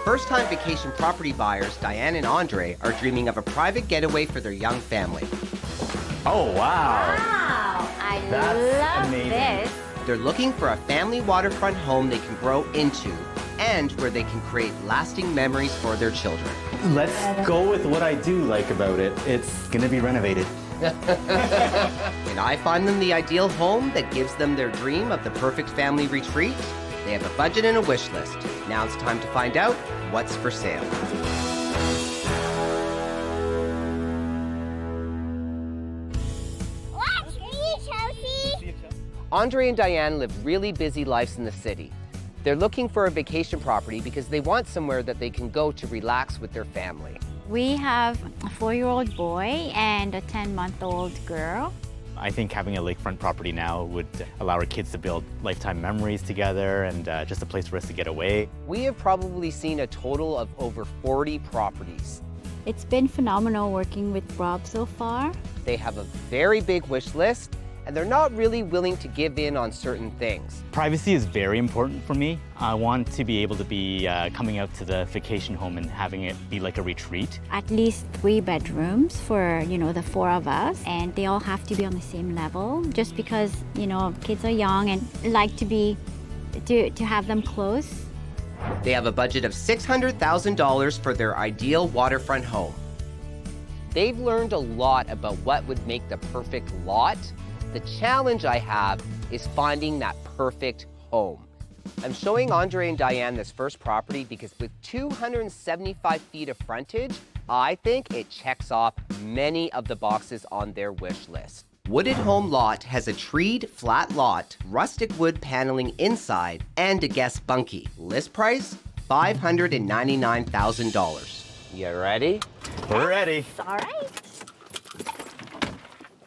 First-time vacation property buyers, Diane and Andre, are dreaming of a private getaway for their young family. Oh, wow. Wow, I That's love amazing. this. They're looking for a family waterfront home they can grow into and where they can create lasting memories for their children. Let's go with what I do like about it. It's gonna be renovated. Can I find them the ideal home that gives them their dream of the perfect family retreat? They have a budget and a wish list. Now it's time to find out what's for sale. Watch me, Chelsea! Andre and Diane live really busy lives in the city. They're looking for a vacation property because they want somewhere that they can go to relax with their family. We have a 4-year-old boy and a 10-month-old girl. I think having a lakefront property now would allow our kids to build lifetime memories together and just a place for us to get away. We have probably seen a total of over 40 properties. It's been phenomenal working with Rob so far. They have a very big wish list, and they're not really willing to give in on certain things. Privacy is very important for me. I want to be able to be coming out to the vacation home and having it be like a retreat. At least 3 bedrooms for, the 4 of us, and they all have to be on the same level just because, kids are young and like to have them close. They have a budget of $600,000 for their ideal waterfront home. They've learned a lot about what would make the perfect lot. The challenge I have is finding that perfect home. I'm showing Andre and Diane this first property because with 275 feet of frontage, I think it checks off many of the boxes on their wish list. Wooded Home Lot has a treed flat lot, rustic wood paneling inside, and a guest bunkie. List price, $599,000. You ready? We're ready. All right.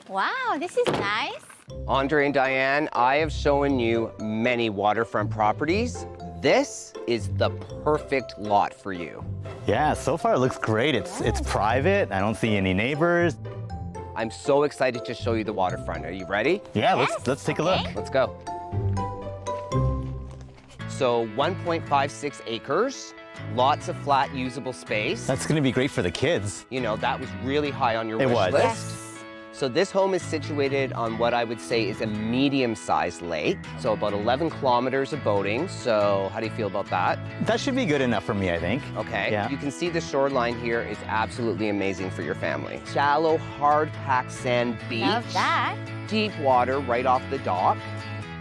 Wow, this is nice. Andre and Diane, I have shown you many waterfront properties. This is the perfect lot for you. Yeah, so far it looks great. It's private. I don't see any neighbors. I'm so excited to show you the waterfront. Are you ready? Yeah, let's take a look. Let's go. So 1.56 acres, lots of flat usable space. That's gonna be great for the kids. That was really high on your It wish was. list. Yes. So this home is situated on what I would say is a medium-sized lake. So about 11 kilometers of boating. So how do you feel about that? That should be good enough for me, I think. Okay. Yeah. You can see the shoreline here is absolutely amazing for your family. Shallow, hard-packed sand beach. Love that. Deep water right off the dock.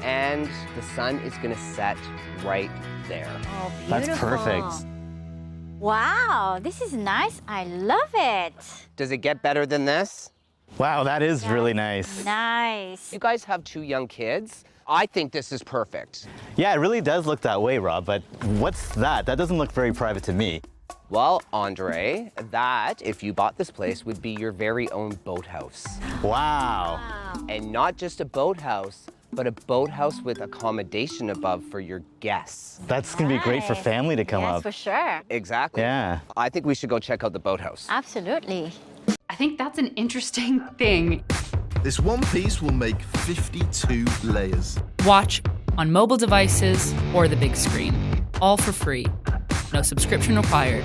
And the sun is gonna set right there. Oh, beautiful. That's perfect. Wow, this is nice. I love it. Does it get better than this? Wow, that is really nice. Nice. You guys have 2 young kids. I think this is perfect. Yeah, it really does look that way, Rob, but what's that? That doesn't look very private to me. Well, Andre, that, if you bought this place, would be your very own boathouse. Wow. Wow. And not just a boathouse, but a boathouse with accommodation above for your guests. That's gonna be great for Nice. family to come Yes, up. for sure. Exactly. Yeah. I think we should go check out the boathouse. Absolutely. I think that's an interesting thing. This one piece will make 52 layers. Watch on mobile devices or the big screen. All for free. No subscription required.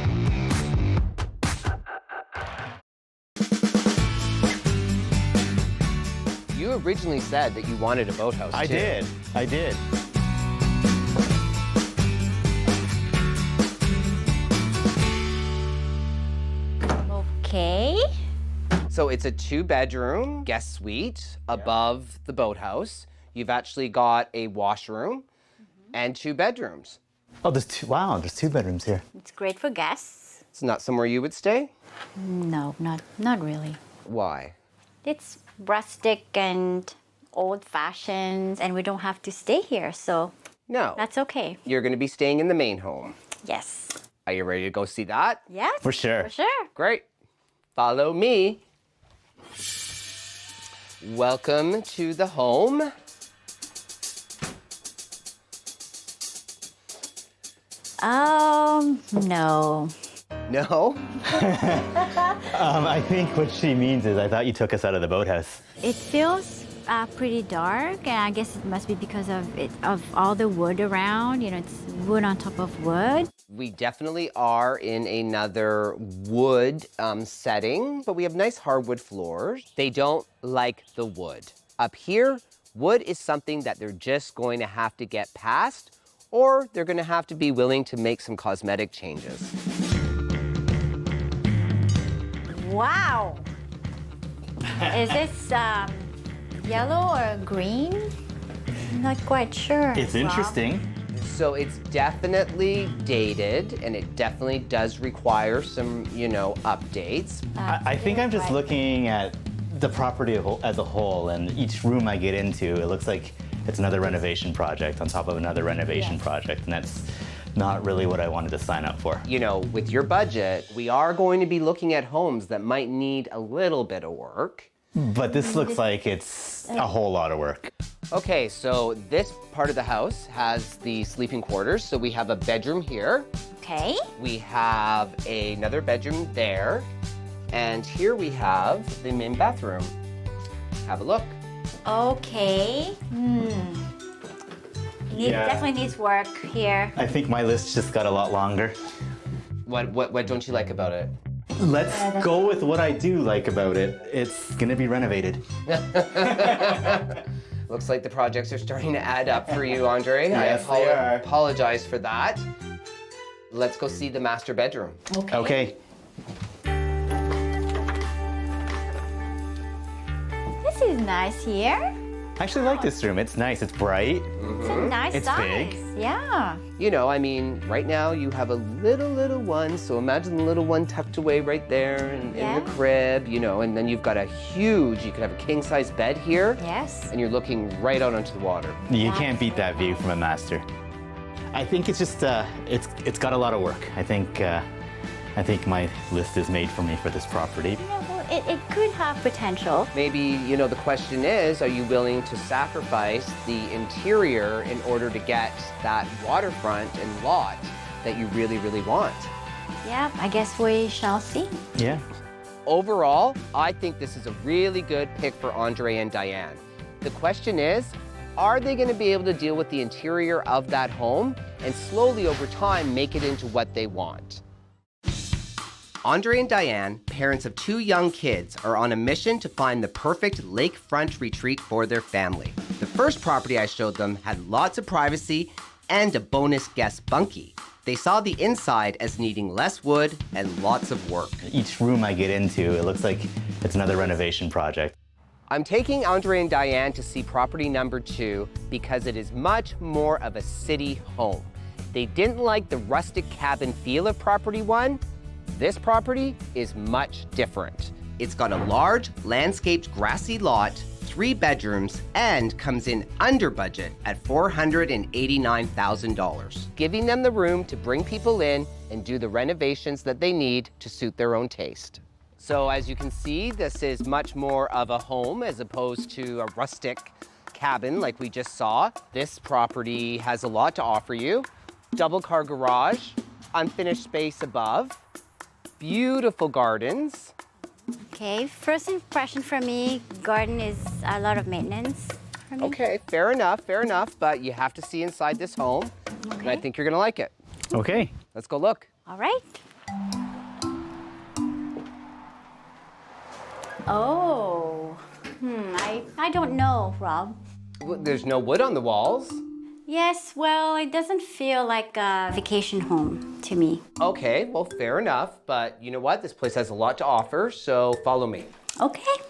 You originally said that you wanted a boathouse, I too. did. I did. Okay. So it's a 2-bedroom guest suite above the boathouse. You've actually got a washroom and 2 bedrooms. Oh, there's 2 bedrooms here. It's great for guests. It's not somewhere you would stay? No, not really. Why? It's rustic and old-fashioned, and we don't have to stay here, so No. that's okay. You're going to be staying in the main home. Yes. Are you ready to go see that? Yes. For sure. For sure. Great. Follow me. Welcome to the home. No. No? I think what she means is I thought you took us out of the boathouse. It feels pretty dark, and I guess it must be because of all the wood around. You know, it's wood on top of wood. We definitely are in another wood setting, but we have nice hardwood floors. They don't like the wood. Up here, wood is something that they're just going to have to get past, or they're going to have to be willing to make some cosmetic changes. Wow! Is this yellow or green? I'm not quite sure. It's Rob. interesting. So it's definitely dated, and it definitely does require some, you know, updates. I think I'm just looking at the property as a whole, and each room I get into, it looks like it's another renovation project on top of another renovation project, and that's not really what I wanted to sign up for. You know, with your budget, we are going to be looking at homes that might need a little bit of work. But this looks like it's a whole lot of work. Okay, so this part of the house has the sleeping quarters. So we have a bedroom here. Okay. We have another bedroom there. And here we have the main bathroom. Have a look. Okay. Definitely needs work here. I think my list just got a lot longer. What don't you like about it? Let's go with what I do like about it. It's gonna be renovated. Looks like the projects are starting to add up for you, Andre. Yes, they are. Apologize for that. Let's go see the master bedroom. Okay. This is nice here. I actually like this room. It's nice. It's bright. It's a nice It's size. big. Yeah. You know, I mean, right now you have a little one, so imagine the little one tucked away right there in the crib, you know, and then you've got a huge, you could have a king-size bed here. Yes. And you're looking right out onto the water. You can't beat that view from a master. I think it's just, it's got a lot of work. I think my list is made for me for this property. You know, it could have potential. Maybe, you know, the question is, are you willing to sacrifice the interior in order to get that waterfront and lot that you really, really want? Yeah, I guess we shall see. Yeah. Overall, I think this is a really good pick for Andre and Diane. The question is, are they going to be able to deal with the interior of that home and slowly over time make it into what they want? Andre and Diane, parents of 2 young kids, are on a mission to find the perfect lakefront retreat for their family. The first property I showed them had lots of privacy and a bonus guest bunkie. They saw the inside as needing less wood and lots of work. Each room I get into, it looks like it's another renovation project. I'm taking Andre and Diane to see property number 2 because it is much more of a city home. They didn't like the rustic cabin feel of property 1. This property is much different. It's got a large, landscaped, grassy lot, 3 bedrooms, and comes in under budget at $489,000, giving them the room to bring people in and do the renovations that they need to suit their own taste. So as you can see, this is much more of a home as opposed to a rustic cabin like we just saw. This property has a lot to offer you. Double car garage, unfinished space above, beautiful gardens. Okay, first impression for me, garden is a lot of maintenance for me. Okay, fair enough, but you have to see inside this home, and I think you're gonna like it. Okay. Let's go look. All right. Oh, I don't know, Rob. There's no wood on the walls. Yes, well, it doesn't feel like a vacation home to me. Okay, well, fair enough, but you know what? This place has a lot to offer, so follow me. Okay.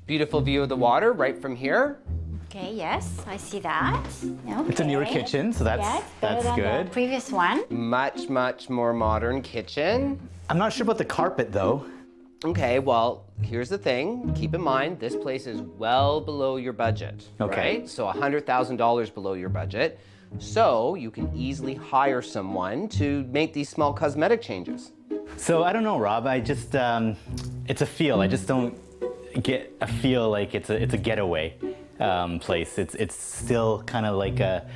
Beautiful view of the water right from here. Okay, yes, I see that. Okay. It's a newer kitchen, so that's better than good. the previous one. Much more modern kitchen. I'm not sure about the carpet though. Okay, well, here's the thing. Keep in mind, this place is well below your budget, Okay. right? So $100,000 below your budget. So you can easily hire someone to make these small cosmetic changes. So I don't know, Rob. I just it's a feel. I just don't get a feel like it's a getaway place. It's still kind of like a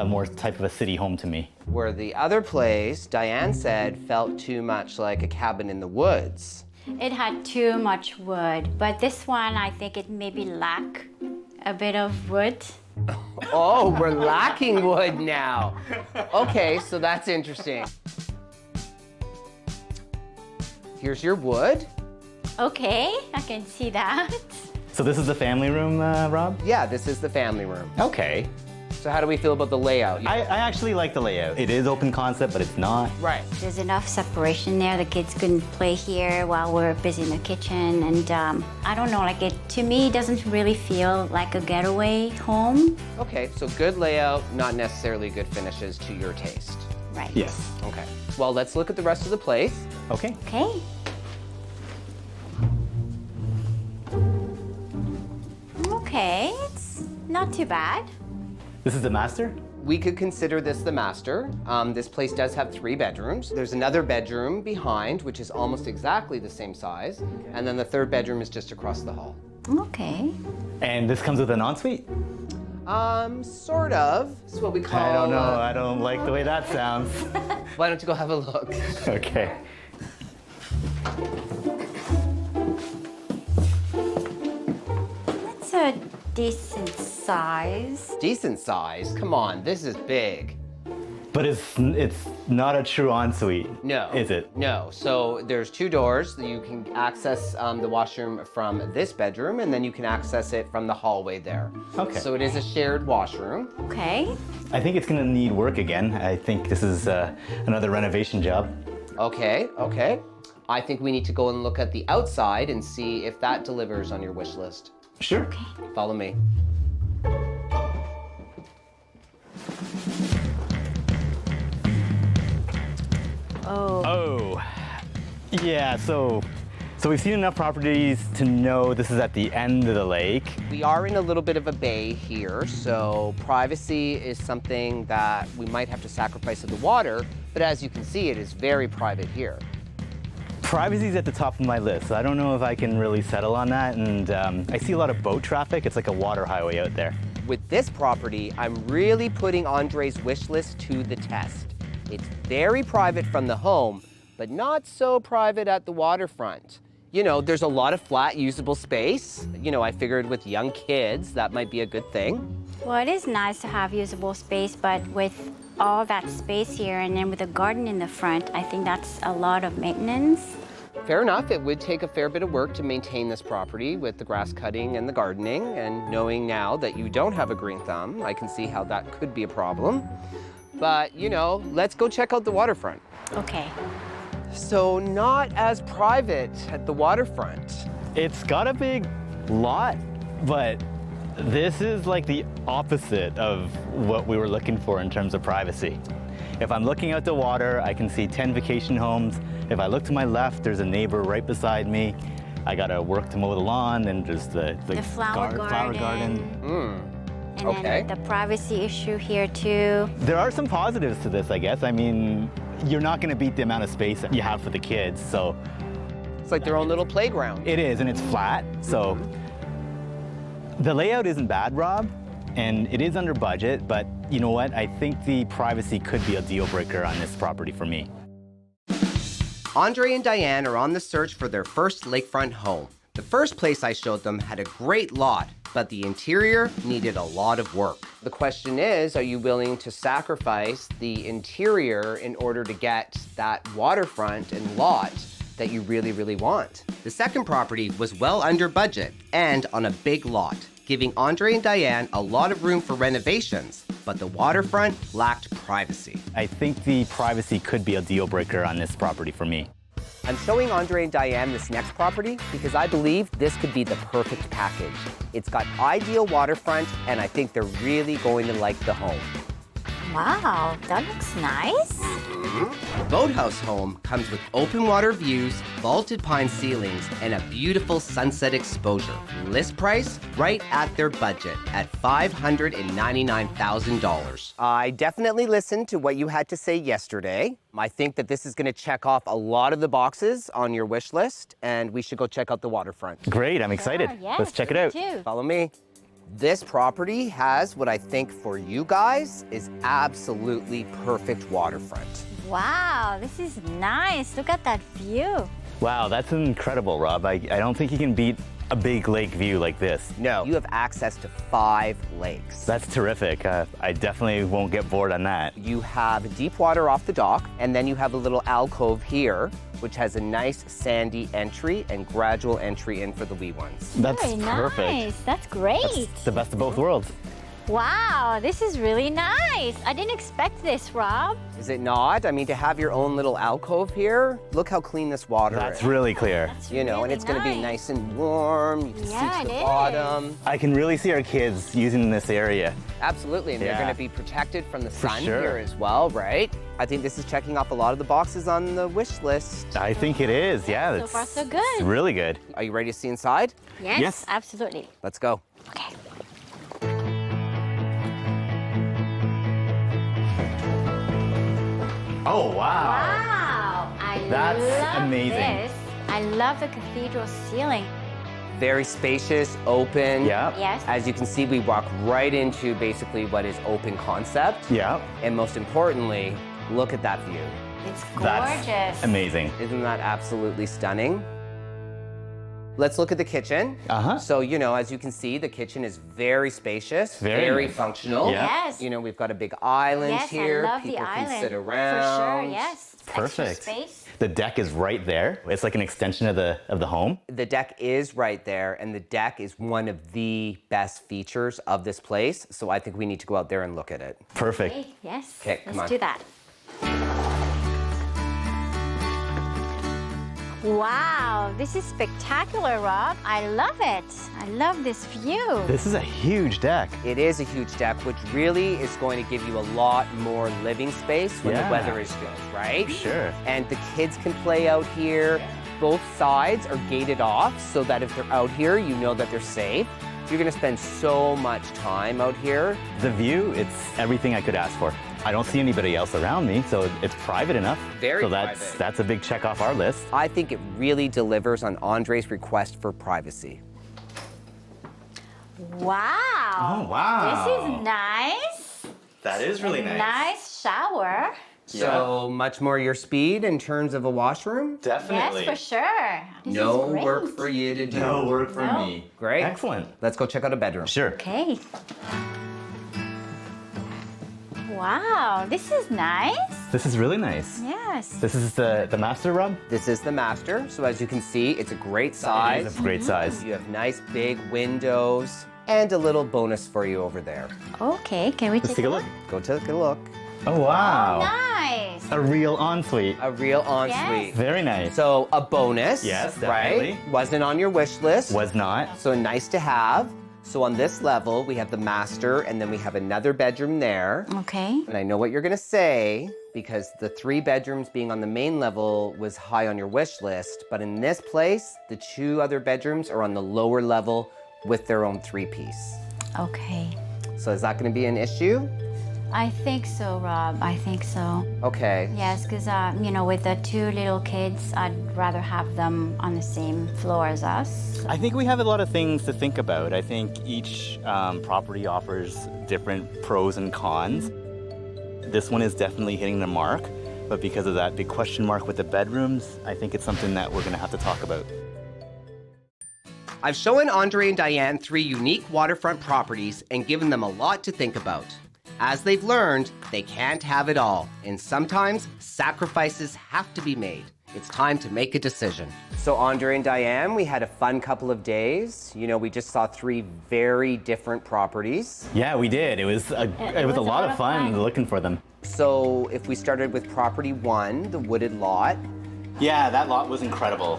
more type of a city home to me. Where the other place, Diane said, felt too much like a cabin in the woods. It had too much wood, but this one, I think it maybe lack a bit of wood. Oh, we're lacking wood now. Okay, so that's interesting. Here's your wood. Okay, I can see that. So this is the family room, Rob? Yeah, this is the family room. Okay. So how do we feel about the layout? I actually like the layout. It is open concept, but it's not. Right. There's enough separation there. The kids can play here while we're busy in the kitchen. And I don't know, like to me, it doesn't really feel like a getaway home. Okay, so good layout, not necessarily good finishes to your taste. Right. Yes. Okay. Well, let's look at the rest of the place. Okay. Okay. Okay, it's not too bad. This is the master? We could consider this the master. This place does have 3 bedrooms. There's another bedroom behind, which is almost exactly the same size. And then the 3rd bedroom is just across the hall. Okay. And this comes with an ensuite? Sort of. It's what we call... I don't know. I don't like the way that sounds. Why don't you go have a look? Okay. That's a decent size. Decent size? Come on, this is big. But it's not a true ensuite. No. Is it? No. So there's 2 doors. You can access the washroom from this bedroom, and then you can access it from the hallway there. Okay. So it is a shared washroom. Okay. I think it's gonna need work again. I think this is another renovation job. Okay, okay. I think we need to go and look at the outside and see if that delivers on your wish list. Sure. Okay. Follow me. Oh. Yeah, so we've seen enough properties to know this is at the end of the lake. We are in a little bit of a bay here, so privacy is something that we might have to sacrifice of the water, but as you can see, it is very private here. Privacy's at the top of my list, so I don't know if I can really settle on that, and I see a lot of boat traffic. It's like a water highway out there. With this property, I'm really putting Andre's wish list to the test. It's very private from the home, but not so private at the waterfront. You know, there's a lot of flat, usable space. You know, I figured with young kids, that might be a good thing. Well, it is nice to have usable space, but with all that space here and then with a garden in the front, I think that's a lot of maintenance. Fair enough, it would take a fair bit of work to maintain this property with the grass cutting and the gardening, and knowing now that you don't have a green thumb, I can see how that could be a problem. But, you know, let's go check out the waterfront. Okay. So not as private at the waterfront. It's got a big lot, but this is like the opposite of what we were looking for in terms of privacy. If I'm looking out the water, I can see 10 vacation homes. If I look to my left, there's a neighbor right beside me. I gotta work to mow the lawn, and there's the flower garden. And Okay. then the privacy issue here too. There are some positives to this, I guess. I mean, you're not gonna beat the amount of space that you have for the kids, so. It's like their own little playground. It is, and it's flat, so. The layout isn't bad, Rob, and it is under budget, but you know what? I think the privacy could be a deal breaker on this property for me. Andre and Diane are on the search for their first lakefront home. The first place I showed them had a great lot, but the interior needed a lot of work. The question is, are you willing to sacrifice the interior in order to get that waterfront and lot that you really, really want? The second property was well under budget and on a big lot, giving Andre and Diane a lot of room for renovations, but the waterfront lacked privacy. I think the privacy could be a deal breaker on this property for me. I'm showing Andre and Diane this next property because I believe this could be the perfect package. It's got ideal waterfront, and I think they're really going to like the home. Wow, that looks nice. The boathouse home comes with open water views, vaulted pine ceilings, and a beautiful sunset exposure. List price, right at their budget at $599,000. I definitely listened to what you had to say yesterday. I think that this is going to check off a lot of the boxes on your wish list, and we should go check out the waterfront. Great, I'm excited. Yes, Let's check it out. too. Follow me. This property has what I think for you guys is absolutely perfect waterfront. Wow, this is nice. Look at that view. Wow, that's incredible, Rob. I don't think you can beat a big lake view like this. No, you have access to 5 lakes. That's terrific. I definitely won't get bored on that. You have deep water off the dock, and then you have a little alcove here, which has a nice sandy entry and gradual entry in for the wee ones. That's Very perfect. nice. That's great. That's the best of both worlds. Wow, this is really nice. I didn't expect this, Rob. Is it not? I mean, to have your own little alcove here, look how clean this water That's is. really clear. You know, and it's going to be nice and warm. You can Yeah, see to the it is. bottom. I can really see our kids using this area. Absolutely, and they're Yeah. going to be protected from the sun sure. here as well, right? I think this is checking off a lot of the boxes on the wish list. I think it is, yeah. So far, so It's good. really good. Are you ready to see inside? Yes, Yes. absolutely. Let's go. Okay. Oh, wow. Wow, I That's love amazing. this. I love the cathedral ceiling. Very spacious, open. Yeah. Yes. As you can see, we walk right into basically what is open concept. Yeah. And most importantly, look at that view. It's That's gorgeous. amazing. Isn't that absolutely stunning? Let's look at the kitchen. Uh-huh. So, you know, as you can see, the kitchen is very spacious, Very nice. functional. Yeah. Yes. You know, we've got a big island Yes, here. I love People the can island. sit For around. sure, yes. Perfect. Extra space. The deck is right there. It's like an extension of the home. The deck is right there, and the deck is one of the best features of this place. So I think we need to go out there and look at it. Perfect. Okay, yes. Okay, come Let's on. do that. Wow, this is spectacular, Rob. I love it. I love this view. This is a huge deck. It is a huge deck, which really is going to give you a lot more living space when Yeah. the weather is good, right? Sure. And the kids can play out here. Both sides are gated off so that if they're out here, you know that they're safe. You're gonna spend so much time out here. The view, it's everything I could ask for. I don't see anybody else around me, so it's private enough. Very so private. that's a big check off our list. I think it really delivers on Andre's request for privacy. Wow. Oh, wow. This is nice. That is really Nice shower. So much more your speed in terms of a washroom? Definitely. Yes, for sure. This No is great. work for you to do. No work for No. me. Great. Excellent. Let's go check out a bedroom. Sure. Okay. Wow, this is nice. This is really nice. Yes. This is the master rub. This is the master. So as you can see, it's a great size. It's a great size. You have nice big windows and a little bonus for you over there. Okay, can we Let's take a look. Go take a look. Oh, wow. Nice. A real ensuite. A real ensuite. Yes. Very nice. So a bonus, Yes, definitely. right? Wasn't on your wish list. Was not. So nice to have. So on this level, we have the master, and then we have another bedroom there. Okay. And I know what you're gonna say, because the 3 bedrooms being on the main level was high on your wish list, but in this place, the 2 other bedrooms are on the lower level with their own 3-piece. Okay. So is that gonna be an issue? I think so, Rob. I think so. Okay. Yes, because, you know, with the 2 little kids, I'd rather have them on the same floor as us. I think we have a lot of things to think about. I think each property offers different pros and cons. This one is definitely hitting the mark, but because of that big question mark with the bedrooms, I think it's something that we're gonna have to talk about. I've shown Andre and Diane 3 unique waterfront properties and given them a lot to think about. As they've learned, they can't have it all, and sometimes sacrifices have to be made. It's time to make a decision. So Andre and Diane, we had a fun couple of days. You know, we just saw 3 very different properties. Yeah, we did. It was a lot of fun looking for them. So if we started with property 1, the wooded lot, Yeah, that lot was incredible.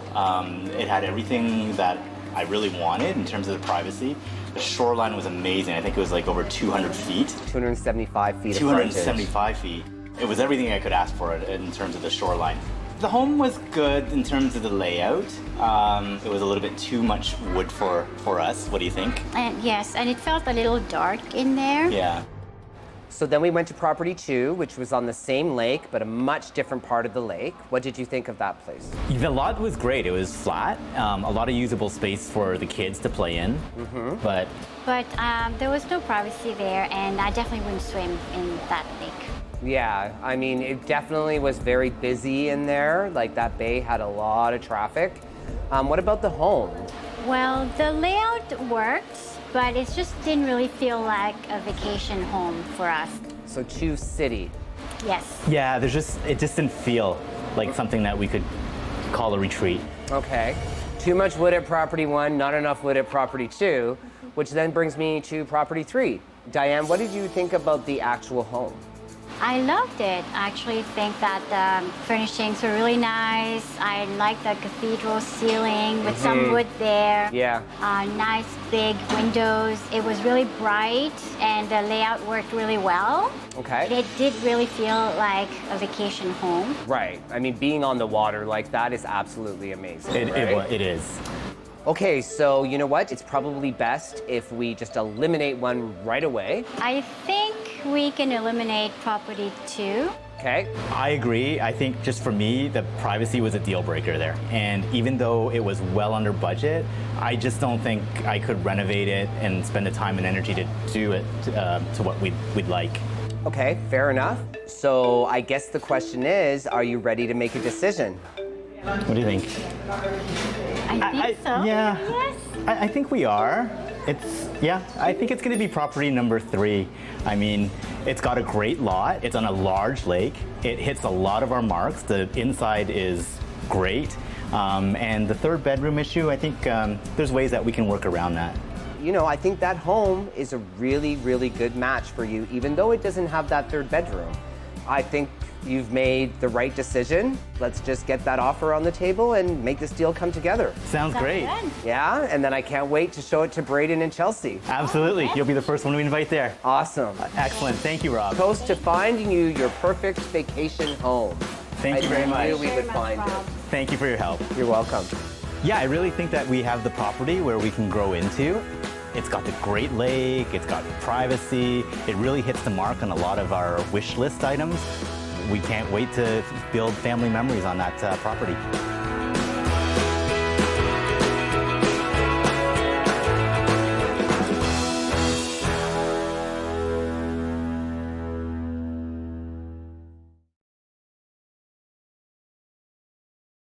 It had everything that I really wanted in terms of the privacy. The shoreline was amazing. I think it was like over 200 feet. 275 feet of frontage. 275 feet. It was everything I could ask for in terms of the shoreline. The home was good in terms of the layout. It was a little bit too much wood for us. What do you think? And yes, and it felt a little dark in there. Yeah. So then we went to property 2, which was on the same lake, but a much different part of the lake. What did you think of that place? The lot was great. It was flat. A lot of usable space for the kids to play in. But But there was no privacy there, and I definitely wouldn't swim in that lake. Yeah, I mean, it definitely was very busy in there. Like that bay had a lot of traffic. What about the home? Well, the layout worked, but it just didn't really feel like a vacation home for us. So too city. Yes. Yeah, it just didn't feel like something that we could call a retreat. Okay. Too much wood at property 1, not enough wood at property 2, which then brings me to property 3. Diane, what did you think about the actual home? I loved it. I actually think that the furnishings were really nice. I like the cathedral ceiling with some wood there. Yeah. Nice big windows. It was really bright and the layout worked really well. Okay. It did really feel like a vacation home. Right. I mean, being on the water like that is absolutely amazing. Right? It is. Okay, so you know what? It's probably best if we just eliminate one right away. I think we can eliminate property 2. Okay. I agree. I think just for me, the privacy was a deal breaker there. And even though it was well under budget, I just don't think I could renovate it and spend the time and energy to do it to what we'd like. Okay, fair enough. So I guess the question is, are you ready to make a decision? What do you think? I think so. Yeah. Yes. I think we are. I think it's going to be property number 3. I mean, it's got a great lot. It's on a large lake. It hits a lot of our marks. The inside is great. And the 3rd bedroom issue, I think there's ways that we can work around that. You know, I think that home is a really, really good match for you, even though it doesn't have that 3rd bedroom. I think you've made the right decision. Let's just get that offer on the table and make this deal come together. Sounds great. Good. Yeah, and then I can't wait to show it to Braden and Chelsea. Absolutely. You'll be the first one we invite there. Awesome. Excellent. Thank you, Rob. Toast to finding you your perfect vacation home. Thank you very much. I knew we would Very much, find Rob. it. Thank you for your help. You're welcome. Yeah, I really think that we have the property where we can grow into. It's got the Great Lake, it's got privacy. It really hits the mark on a lot of our wish list items. We can't wait to build family memories on that property.